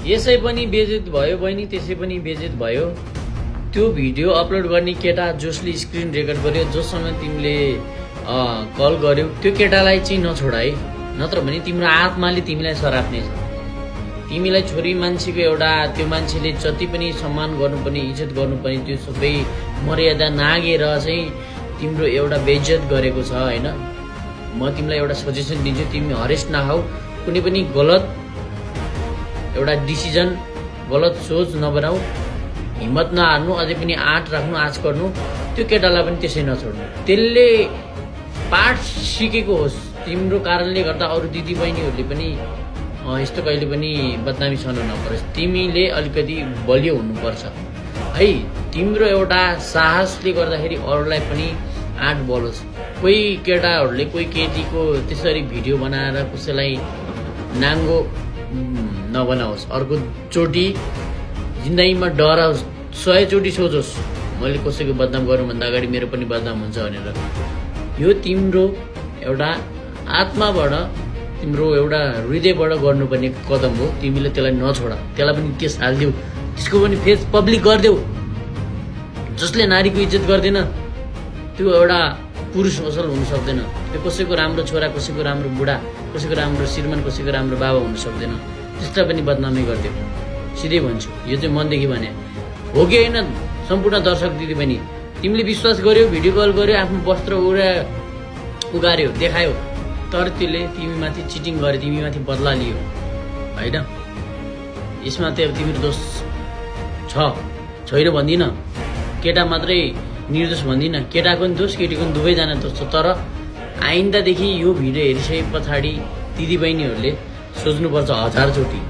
यसै पनि बेइज्जत भयो बहिनी, त्यसै पनि बेइज्जत भयो। त्यो भिडियो अपलोड गर्ने केटा जसले स्क्रिन रेकर्ड गर्यो, जोसँग तिमीले कल गर्यो, त्यो केटालाई चाहिँ नछोड है, नत्र भने तिम्रो आत्माले तिमीलाई सराप्नेछ। तिमीलाई छोरी मान्छेको एउटा त्यो मान्छेले जति पनि सम्मान गर्नुपर्ने, इज्जत गर्नुपर्ने त्यो सबै मर्यादा नागेर चाहिँ तिम्रो एउटा बेइज्जत गरेको छ हैन। म तिमीलाई एउटा सजेसन दिन्छु, तिमी हरेस नखाऊ, कुनै पनि गलत एउटा डिसिजन, गलत सोच नबनाऊ, हिम्मत नहार्नु, अझै पनि आँट राख्नु, आँच गर्नु। त्यो केटालाई पनि त्यसै नछोड्नु। त्यसले पाठ सिकेको होस्, तिम्रो कारणले गर्दा अरू दिदी बहिनीहरूले पनि यस्तो कहिले पनि बदनामी सहनु नपरोस्। तिमीले अलिकति बलियो हुनुपर्छ है। तिम्रो एउटा साहसले गर्दाखेरि अरूलाई पनि आँट बलोस्। कोही केटाहरूले कोही केटीको त्यसरी भिडियो बनाएर कसैलाई नाङ्गो नबनाओस्। अर्को चोटि जिन्दगीमा डराओस्, 100 चोटि सोचोस् मैले कसैको बदनाम गर्नुभन्दा अगाडि मेरो पनि बदनाम हुन्छ भनेर। यो तिम्रो एउटा आत्माबाट, तिम्रो एउटा हृदयबाट गर्नुपर्ने कदम हो। तिमीले त्यसलाई नछोड, त्यसलाई पनि केस हालिदेऊ, त्यसको पनि फेस पब्लिक गरिदेऊ। जसले नारीको इज्जत गर्दैन त्यो एउटा पुरुष असल हुन सक्दैन। त्यो कसैको राम्रो छोरा, कसैको राम्रो बुढा, कसैको राम्रो श्रीमान, कसैको राम्रो बाबा हुन सक्दैन। त्यसलाई पनि बदनामी गरिदेऊ। सिधै भन्छु, यो चाहिँ मनदेखि भने हो कि होइन। सम्पूर्ण दर्शक दिदीबहिनी, तिमीले विश्वास गर्यो, भिडियो कल गर्यो, आफ्नो वस्त्र उगार्यो, देखायो, तर त्यसले तिमीमाथि चिटिङ गर्यो, तिमीमाथि बदला लियो होइन। यसमा त तिम्रो दोष छैन भन्दिनँ, केटा मात्रै निर्दोष भन्दिनँ, केटाको पनि दोष, केटीको पनि दुवैजना दोष छ। तर आइन्दादेखि यो भिडियो हेरिसके पछाडि दिदीबहिनीहरूले सोच्नुपर्छ 1000 चोटि।